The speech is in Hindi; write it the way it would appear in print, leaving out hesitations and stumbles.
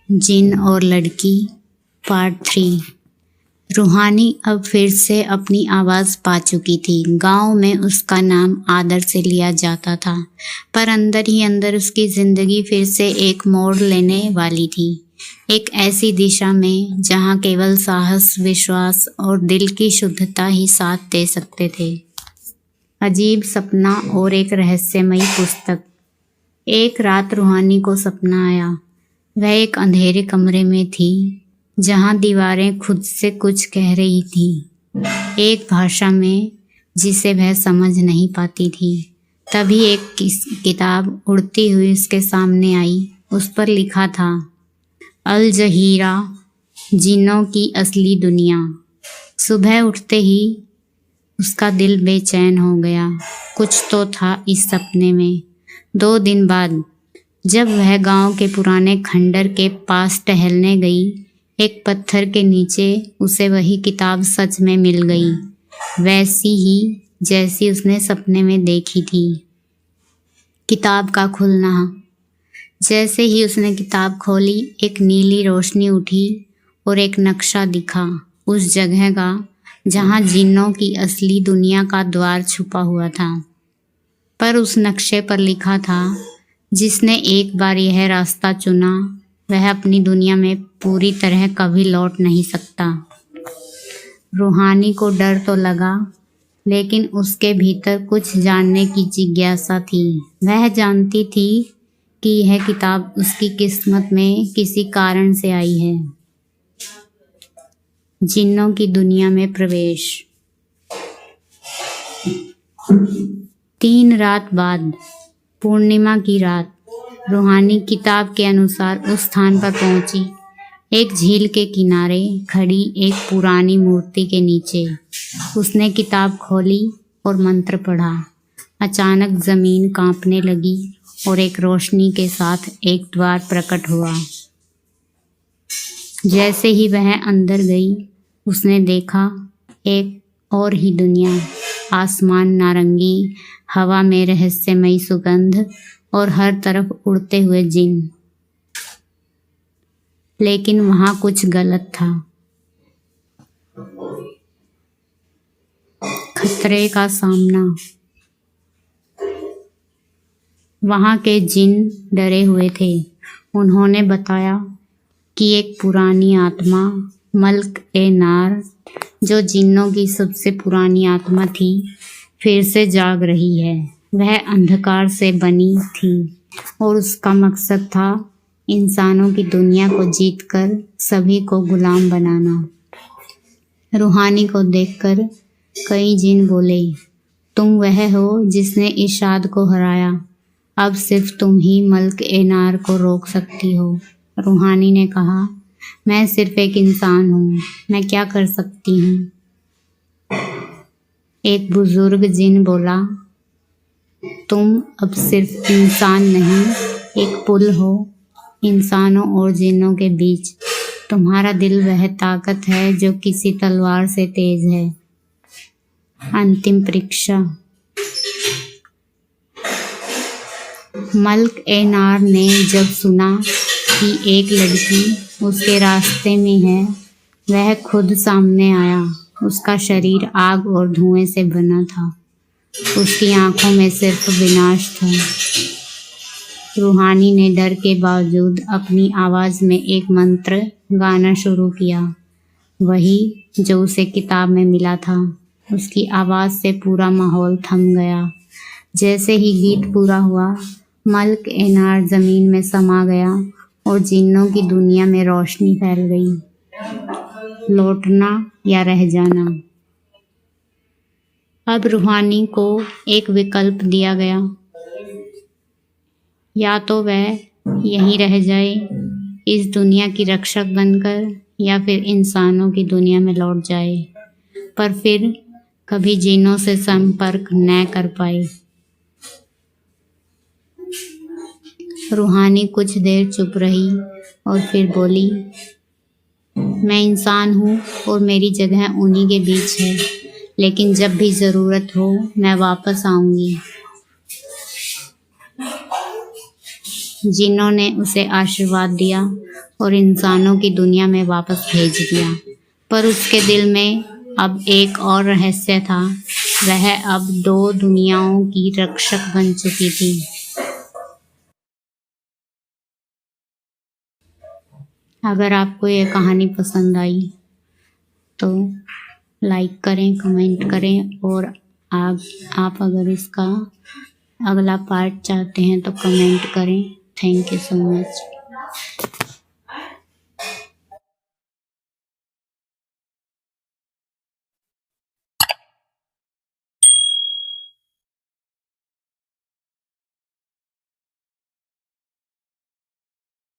जिन और लड़की पार्ट 3। रूहानी अब फिर से अपनी आवाज़ पा चुकी थी। गांव में उसका नाम आदर से लिया जाता था, पर अंदर ही अंदर उसकी ज़िंदगी फिर से एक मोड़ लेने वाली थी। एक ऐसी दिशा में जहां केवल साहस, विश्वास और दिल की शुद्धता ही साथ दे सकते थे। अजीब सपना और एक रहस्यमयी पुस्तक। एक रात रूहानी को सपना आया। वह एक अंधेरे कमरे में थी जहां दीवारें खुद से कुछ कह रही थी, एक भाषा में जिसे वह समझ नहीं पाती थी। तभी एक किताब उड़ती हुई उसके सामने आई। उस पर लिखा था, अल जहीरा, जिन्नों की असली दुनिया। सुबह उठते ही उसका दिल बेचैन हो गया। कुछ तो था इस सपने में। 2 दिन बाद जब वह गांव के पुराने खंडर के पास टहलने गई, एक पत्थर के नीचे उसे वही किताब सच में मिल गई, वैसी ही जैसी उसने सपने में देखी थी। किताब का खुलना। जैसे ही उसने किताब खोली, एक नीली रोशनी उठी और एक नक्शा दिखा, उस जगह का जहां जिन्नों की असली दुनिया का द्वार छुपा हुआ था। पर उस नक्शे पर लिखा था, जिसने एक बार यह रास्ता चुना वह अपनी दुनिया में पूरी तरह कभी लौट नहीं सकता। रूहानी को डर तो लगा, लेकिन उसके भीतर कुछ जानने की जिज्ञासा थी। वह जानती थी कि यह किताब उसकी किस्मत में किसी कारण से आई है। जिन्नों की दुनिया में प्रवेश। 3 रात बाद, पूर्णिमा की रात, रूहानी किताब के अनुसार उस स्थान पर पहुंची। एक झील के किनारे खड़ी एक पुरानी मूर्ति के नीचे उसने किताब खोली और मंत्र पढ़ा। अचानक जमीन कांपने लगी और एक रोशनी के साथ एक द्वार प्रकट हुआ। जैसे ही वह अंदर गई, उसने देखा एक और ही दुनिया। आसमान नारंगी, हवा में रहस्यमयी सुगंध और हर तरफ उड़ते हुए जिन। लेकिन वहां कुछ गलत था। खतरे का सामना। वहां के जिन डरे हुए थे। उन्होंने बताया कि एक पुरानी आत्मा, मल्क ए नार, जो जिन्नों की सबसे पुरानी आत्मा थी, फिर से जाग रही है। वह अंधकार से बनी थी और उसका मकसद था इंसानों की दुनिया को जीतकर सभी को गुलाम बनाना। रूहानी को देखकर कई जिन बोले, तुम वह हो जिसने इशाद को हराया। अब सिर्फ तुम ही मल्क ए नार को रोक सकती हो। रूहानी ने कहा, मैं सिर्फ एक इंसान हूँ, मैं क्या कर सकती हूँ। एक बुजुर्ग जिन बोला, तुम अब सिर्फ इंसान नहीं, एक पुल हो इंसानों और जिन्नों के बीच। तुम्हारा दिल वह ताकत है जो किसी तलवार से तेज है। अंतिम परीक्षा। मल्क ए नार ने जब सुना कि एक लड़की उसके रास्ते में है, वह खुद सामने आया। उसका शरीर आग और धुएं से बना था। उसकी आंखों में सिर्फ विनाश था। रूहानी ने डर के बावजूद अपनी आवाज़ में एक मंत्र गाना शुरू किया, वही जो उसे किताब में मिला था। उसकी आवाज़ से पूरा माहौल थम गया। जैसे ही गीत पूरा हुआ, मल्क ए नार ज़मीन में समा गया और जिन्नों की दुनिया में रोशनी फैल गई। लौटना या रह जाना। अब रूहानी को एक विकल्प दिया गया, या तो वह यहीं रह जाए इस दुनिया की रक्षक बनकर, या फिर इंसानों की दुनिया में लौट जाए, पर फिर कभी जिन्नों से संपर्क न कर पाए। रूहानी कुछ देर चुप रही और फिर बोली, मैं इंसान हूँ और मेरी जगह उन्हीं के बीच है, लेकिन जब भी ज़रूरत हो मैं वापस आऊँगी। जिन्होंने उसे आशीर्वाद दिया और इंसानों की दुनिया में वापस भेज दिया। पर उसके दिल में अब एक और रहस्य था। वह अब 2 दुनियाओं की रक्षक बन चुकी थी। अगर आपको ये कहानी पसंद आई तो लाइक करें, कमेंट करें और आप अगर इसका अगला पार्ट चाहते हैं तो कमेंट करें। Thank you so much.